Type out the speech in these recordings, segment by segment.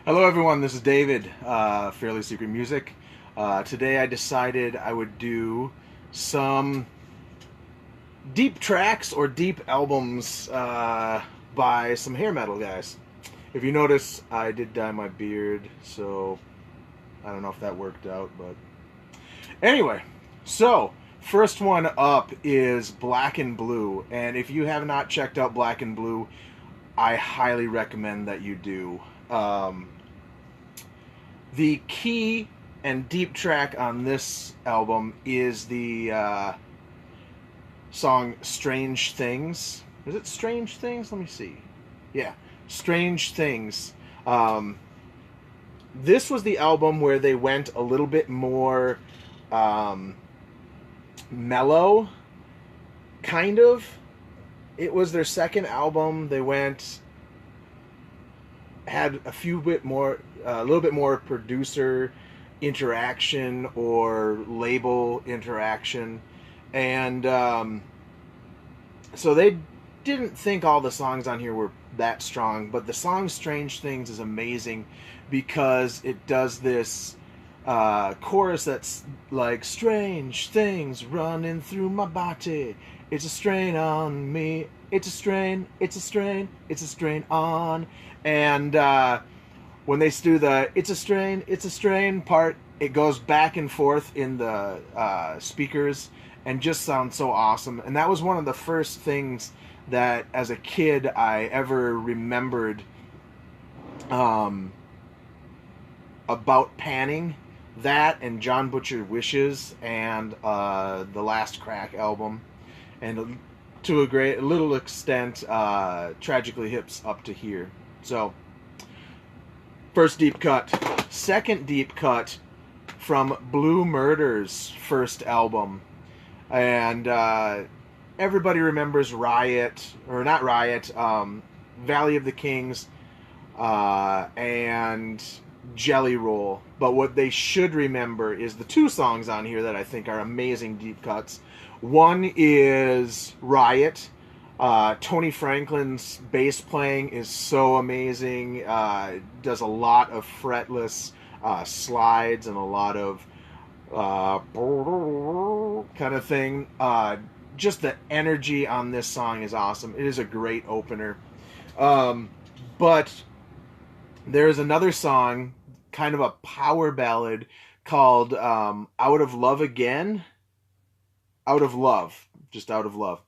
Hello everyone, this is David, Fairly Secret Music. Today I decided I would do some deep tracks or deep albums by some hair metal guys. If you notice, I did dye my beard, so I don't know if that worked out, but anyway, so first one up is Black and Blue, and if you have not checked out Black and Blue, I highly recommend that you do. The key and deep track on this album is the song Strange Things. Is it Strange Things? Let me see. Yeah, Strange Things. This was the album where they went a little bit more mellow, kind of. It was their second album. They had a little bit more producer interaction or label interaction, and so they didn't think all the songs on here were that strong, but the song Strange Things is amazing because it does this chorus that's like, strange things running through my body, it's a strain on me, it's a strain, it's a strain, it's a strain on. And when they do the it's a strain part, it goes back and forth in the speakers and just sounds so awesome. And that was one of the first things that as a kid I ever remembered about panning. That and John Butcher Wishes and the Last Crack album, and to a little extent Tragically Hip's Up to Here. So first deep cut. Second deep cut from Blue Murder's first album. And everybody remembers Riot, or not Riot, Valley of the Kings, and Jelly Roll. But what they should remember is the two songs on here that I think are amazing deep cuts. One is Riot. Tony Franklin's bass playing is so amazing. Does a lot of fretless slides and a lot of kind of thing. Just the energy on this song is awesome. It is a great opener. But there's another song, kind of a power ballad, called Out of Love Again. Out of Love. Just Out of Love.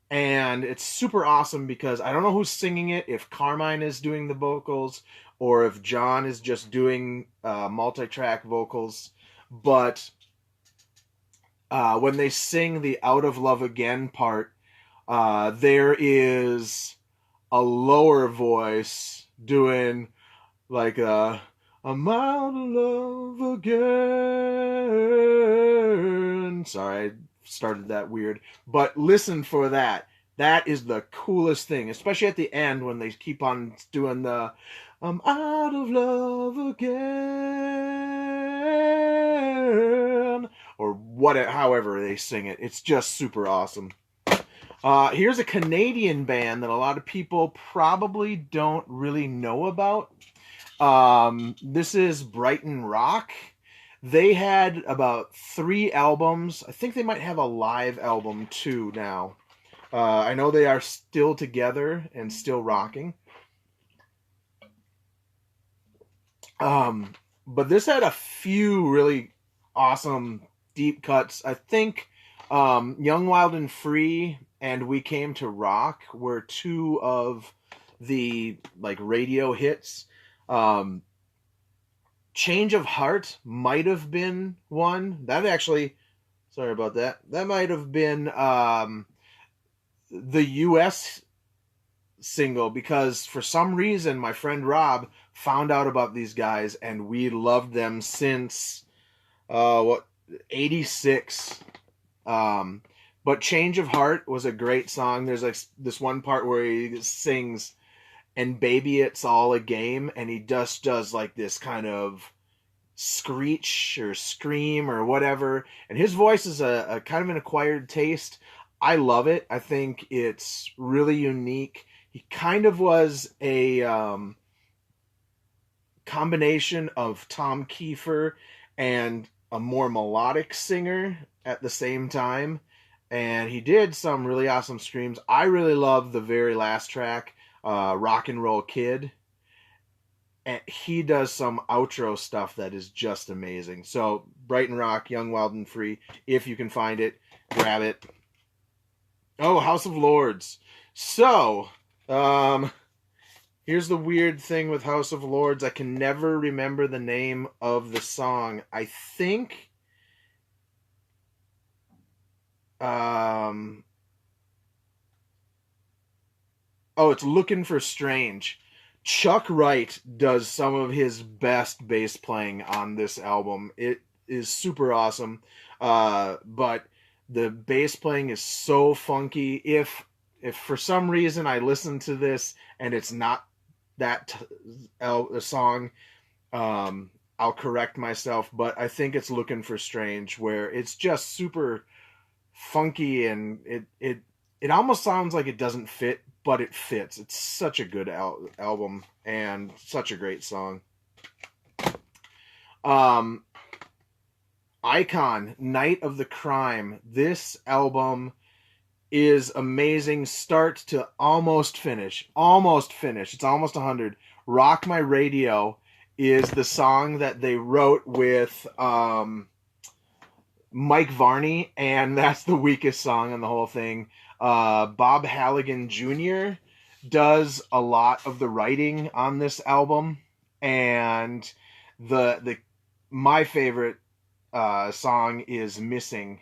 And it's super awesome because I don't know who's singing it, if Carmine is doing the vocals or if John is just doing multi-track vocals, but when they sing the Out of Love Again part, there is a lower voice doing like I'm out of love again. Sorry, I started that weird, but listen for that. That is the coolest thing, especially at the end when they keep on doing the I'm out of love again, or however they sing it. It's just super awesome. Here's a Canadian band that a lot of people probably don't really know about. This is Brighton Rock. They had about 3 albums. I think they might have a live album too now. I know they are still together and still rocking. But this had a few really awesome deep cuts. I think Young, Wild, and Free and We Came to Rock were 2 of the like radio hits. Change of Heart might have been one. That actually, sorry about that. That might have been the US single, because for some reason my friend Rob found out about these guys and we loved them since 86. But Change of Heart was a great song. There's like this one part where he sings and baby it's all a game, and he just does like this kind of screech or scream or whatever, and his voice is a kind of an acquired taste. I love it. I think it's really unique. He kind of was a combination of Tom Kiefer and a more melodic singer at the same time. And he did some really awesome screams. I really love the very last track, Rock and Roll Kid. And he does some outro stuff that is just amazing. So Brighton Rock, Young, Wild, and Free. If you can find it, grab it. Oh, House of Lords. So, here's the weird thing with House of Lords. I can never remember the name of the song. I think... oh, it's Looking for Strange. Chuck Wright does some of his best bass playing on this album. It is super awesome. But the bass playing is so funky. If for some reason I listen to this and it's not that song, I'll correct myself. But I think it's Looking for Strange, where it's just super funky, and it almost sounds like it doesn't fit, but it fits. It's such a good album and such a great song. Icon, Night of the Crime. This album is amazing, start to almost finish. Almost finish. It's almost 100. Rock My Radio is the song that they wrote with Mike Varney, and that's the weakest song on the whole thing. Bob Halligan Jr. does a lot of the writing on this album, and my favorite song is Missing.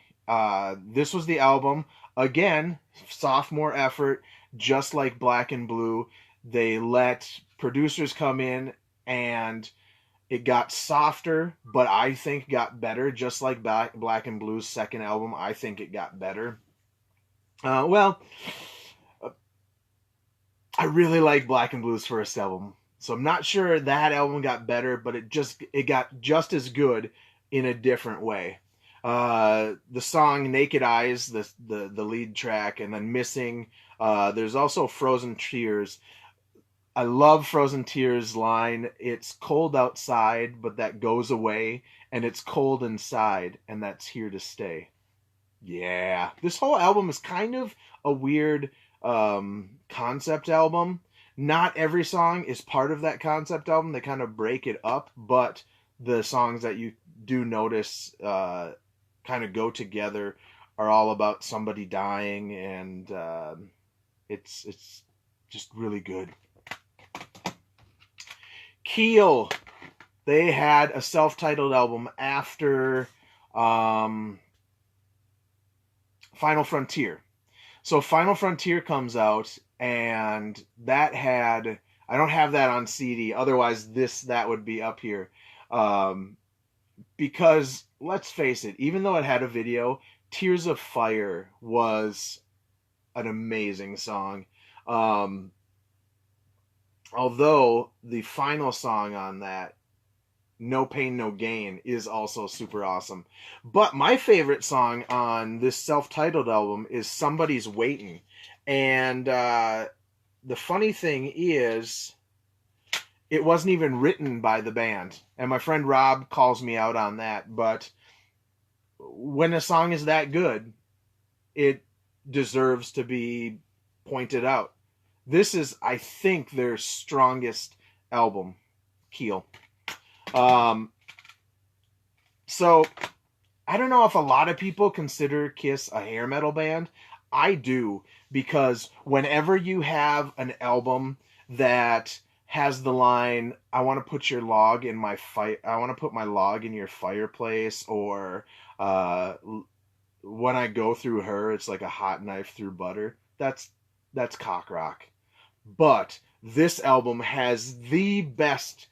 This was the album, again, sophomore effort, just like Black and Blue. They let producers come in, and it got softer, but I think got better, just like Black and Blue's second album. I think it got better. I really like Black and Blue's first album, so I'm not sure that album got better, but it got just as good in a different way. The song Naked Eyes, the lead track, and then Missing. There's also Frozen Tears. I love Frozen Tears' line, it's cold outside, but that goes away, and it's cold inside, and that's here to stay. Yeah. This whole album is kind of a weird concept album. Not every song is part of that concept album. They kind of break it up, but the songs that you do notice kind of go together are all about somebody dying, and it's just really good. Keele, they had a self-titled album after Final Frontier. So Final Frontier comes out, and that had, I don't have that on CD, otherwise that would be up here. Because, let's face it, even though it had a video, Tears of Fire was an amazing song. Although the final song on that, No Pain, No Gain, is also super awesome. But my favorite song on this self-titled album is Somebody's Waiting. And the funny thing is, it wasn't even written by the band. And my friend Rob calls me out on that. But when a song is that good, it deserves to be pointed out. This is, I think, their strongest album, Keele. So, I don't know if a lot of people consider Kiss a hair metal band. I do, because whenever you have an album that has the line, I want to put your log in my I want to put my log in your fireplace, or when I go through her, it's like a hot knife through butter. That's cock rock. But this album has the best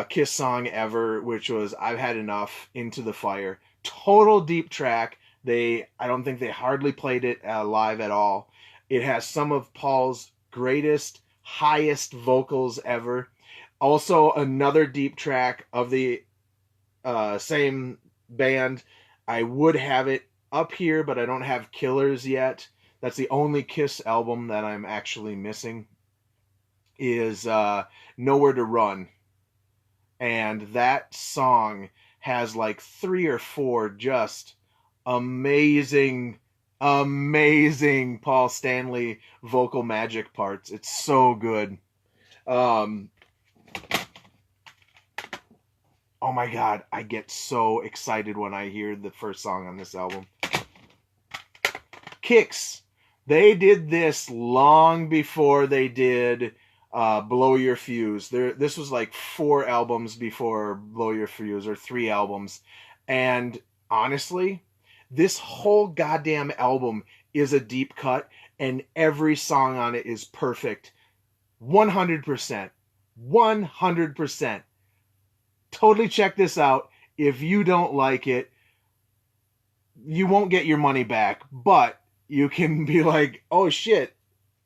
Kiss song ever, which was I've Had Enough, Into the Fire. Total deep track. I don't think they hardly played it live at all. It has some of Paul's greatest, highest vocals ever. Also, another deep track of the same band. I would have it up here, but I don't have Killers yet. That's the only Kiss album that I'm actually missing, is Nowhere to Run. and that song has like 3 or 4 just amazing, amazing Paul Stanley vocal magic parts. It's so good. Um, oh my God, I get so excited when I hear the first song on this album. Kicks. They did this long before they did Blow Your Fuse. This was like 4 albums before Blow Your Fuse, or 3 albums. And honestly, this whole goddamn album is a deep cut, and every song on it is perfect. 100%. 100%. Totally check this out. If you don't like it, you won't get your money back, but you can be like, oh shit,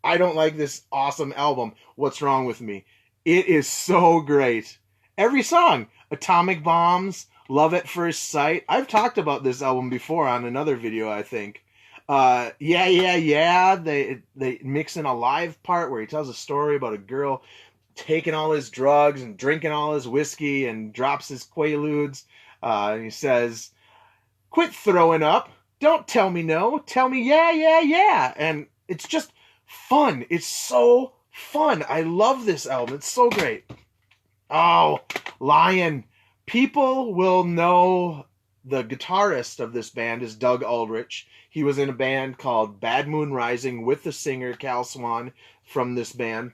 I don't like this awesome album. What's wrong with me? It is so great. Every song. Atomic Bombs, Love at First Sight. I've talked about this album before on another video, I think. Yeah, yeah, yeah. They mix in a live part where he tells a story about a girl taking all his drugs and drinking all his whiskey and drops his Quaaludes. And he says, quit throwing up. Don't tell me no. Tell me yeah, yeah, yeah. And it's just fun. It's so fun. I love this album. It's so great. Oh, Lion. People will know the guitarist of this band is Doug Aldrich. He was in a band called Bad Moon Rising with the singer Cal Swan from this band.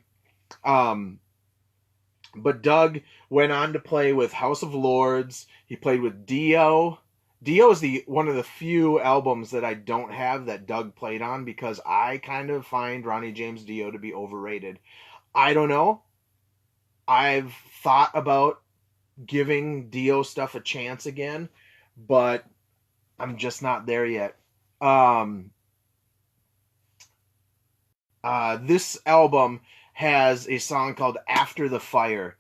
But Doug went on to play with House of Lords. He played with Dio. Dio is one of the few albums that I don't have that Doug played on, because I kind of find Ronnie James Dio to be overrated. I don't know. I've thought about giving Dio stuff a chance again, but I'm just not there yet. This album has a song called After the Fire.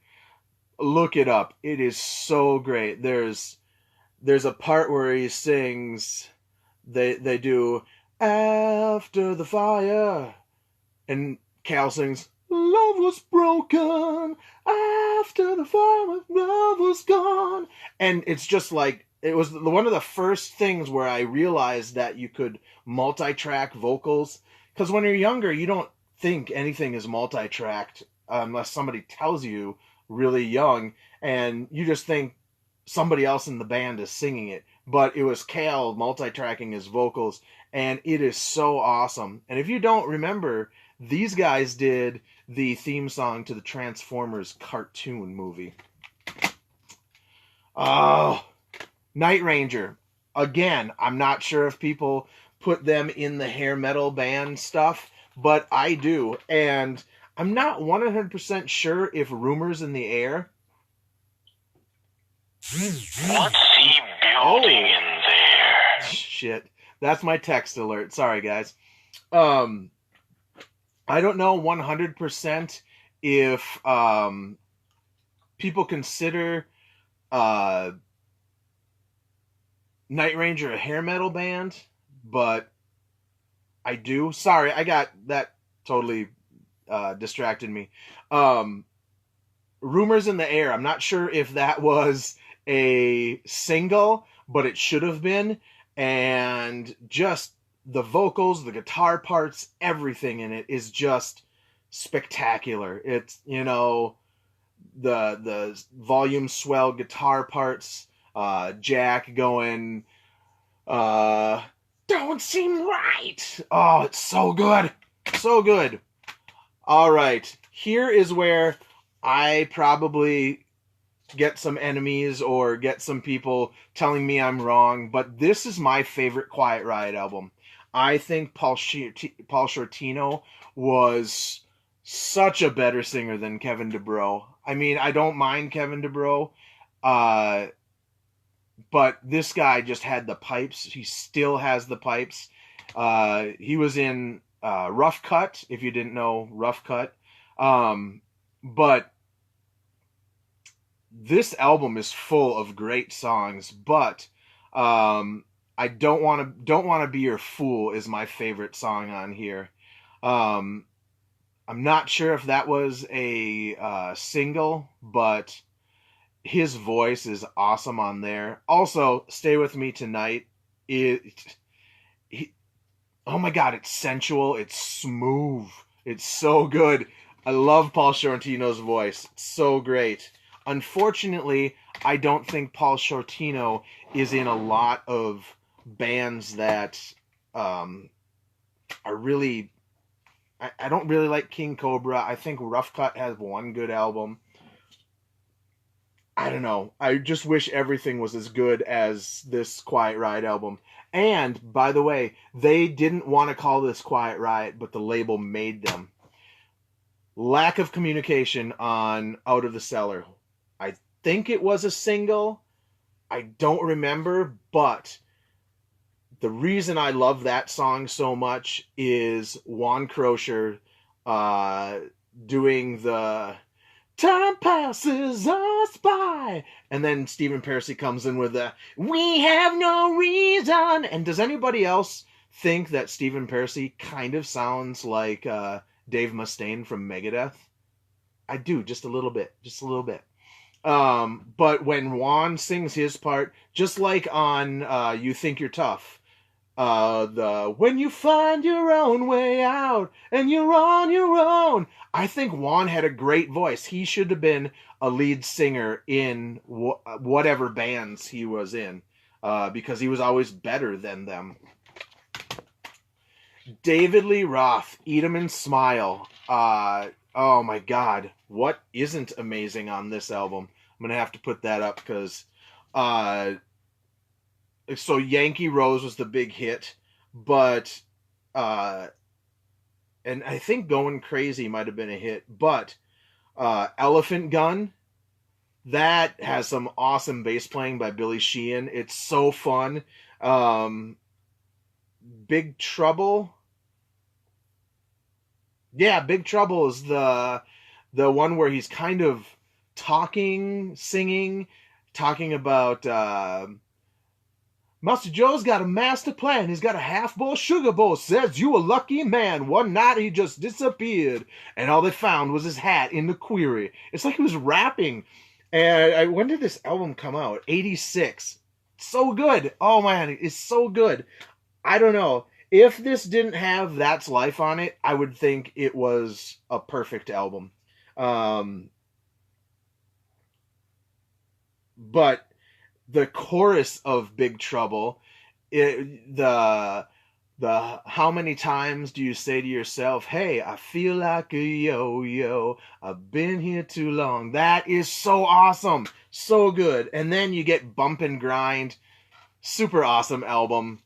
Look it up. It is so great. There's a part where he sings, they do After the Fire, and Cal sings, love was broken after the fire, love was gone. And it's just like, it was one of the first things where I realized that you could multi-track vocals, because when you're younger, you don't think anything is multi-tracked unless somebody tells you really young, and you just think somebody else in the band is singing it. But it was Cal multi-tracking his vocals, and it is so awesome. And if you don't remember, these guys did the theme song to the Transformers cartoon movie. Oh, Night Ranger. Again, I'm not sure if people put them in the hair metal band stuff, but I do. And I'm not 100% sure if Rumors in the Air. What's he building in there? Shit. That's my text alert. Sorry, guys. I don't know 100% if people consider Night Ranger a hair metal band, but I do. Sorry, I got that totally distracted me. Rumors in the Air. I'm not sure if that was a single, but it should have been. And just the vocals, the guitar parts, everything in it is just spectacular. It's, the volume swell guitar parts, Jack going, don't seem right. Oh, it's so good. So good. All right. Here is where I probably get some enemies or get some people telling me I'm wrong, but this is my favorite Quiet Riot album. I think Paul Shortino was such a better singer than Kevin DuBrow. I mean, I don't mind Kevin DuBrow, but this guy just had the pipes. He still has the pipes. He was in Rough Cut, if you didn't know Rough Cut. But this album is full of great songs, but I don't want to be your fool is my favorite song on here. I'm not sure if that was a single, but his voice is awesome on there. Also, Stay With Me Tonight. He, oh my God, it's sensual. It's smooth. It's so good. I love Paul Shortino's voice. It's so great. Unfortunately, I don't think Paul Shortino is in a lot of bands that are really. I don't really like King Cobra. I think Rough Cut has one good album. I don't know. I just wish everything was as good as this Quiet Riot album. And, by the way, they didn't want to call this Quiet Riot, but the label made them. Lack of communication on Out of the Cellar. I think it was a single. I don't remember, but the reason I love that song so much is Juan Crocier doing the time passes us by, and then Stephen Pearcy comes in with the we have no reason. And does anybody else think that Stephen Pearcy kind of sounds like Dave Mustaine from Megadeth? I do, just a little bit. But when Juan sings his part, just like on You Think You're Tough, the when you find your own way out and you're on your own, I think Juan had a great voice. He should have been a lead singer in whatever bands he was in, because he was always better than them. David Lee Roth, Eat 'Em and Smile. Oh my God, what isn't amazing on this album? I'm gonna have to put that up because so Yankee Rose was the big hit, but and I think Going Crazy might have been a hit, but Elephant Gun, that has some awesome bass playing by Billy Sheehan. It's so fun. Big Trouble. Yeah, Big Trouble is the one where he's kind of singing, talking about Master Joe's got a master plan. He's got a half-bowl sugar bowl. Says you a lucky man. One night he just disappeared, and all they found was his hat in the query. It's like he was rapping. And when did this album come out? 86. So good. Oh man, it's so good. I don't know. If this didn't have That's Life on it, I would think it was a perfect album. But the chorus of Big Trouble, the how many times do you say to yourself, hey, I feel like a yo-yo, I've been here too long. That is so awesome. So good. And then you get Bump and Grind. Super awesome album.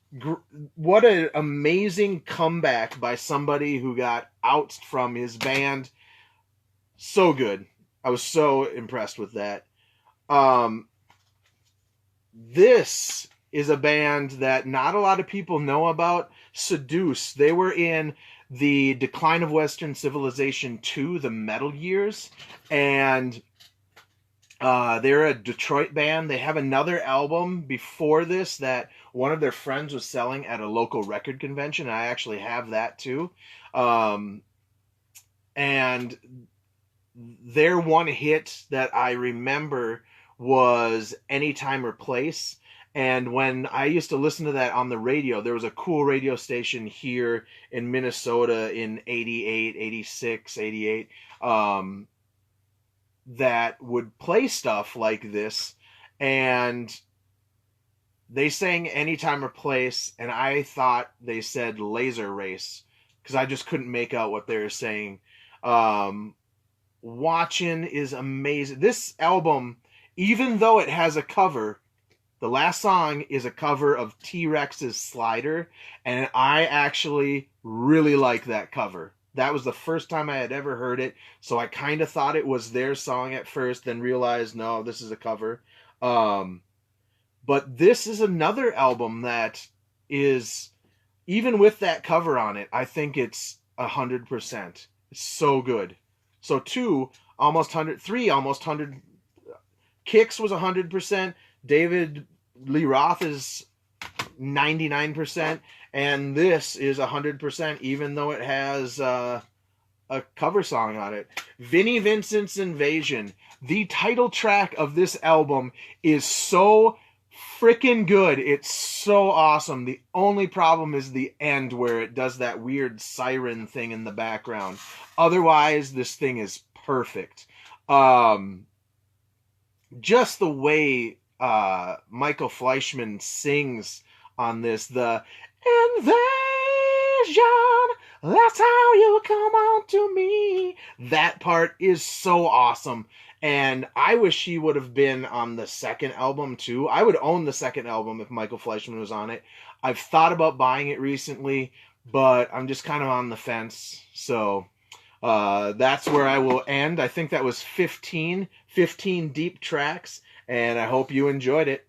What an amazing comeback by somebody who got ousted from his band. So good. I was so impressed with that. This is a band that not a lot of people know about. Seduce. They were in the Decline of Western Civilization 2, the Metal Years, and they're a Detroit band. They have another album before this that one of their friends was selling at a local record convention. I actually have that too. And their one hit that I remember was Anytime or Place. And when I used to listen to that on the radio, there was a cool radio station here in Minnesota in 88, 86, 88, that would play stuff like this. And they sang Anytime or Place, and I thought they said Laser Race, because I just couldn't make out what they were saying. Watchin' is amazing. This album, even though it has a cover, the last song is a cover of T-Rex's Slider, and I actually really like that cover. That was the first time I had ever heard it, so I kind of thought it was their song at first, then realized, no, this is a cover. But this is another album that is, even with that cover on it, I think it's 100%. It's so good. So 2, almost 100, 3, almost 100. Kicks was 100%. David Lee Roth is 99%, and this is 100%, even though it has a cover song on it. Vinnie Vincent's Invasion. The title track of this album is so freaking good. It's so awesome. The only problem is the end where it does that weird siren thing in the background. Otherwise, this thing is perfect. Just the way Michael Fleischman sings on this, the invasion, that's how you come on to me. That part is so awesome. And I wish he would have been on the second album too. I would own the second album if Michael Fleischman was on it. I've thought about buying it recently, but I'm just kind of on the fence. So that's where I will end. I think that was 15 deep tracks, and I hope you enjoyed it.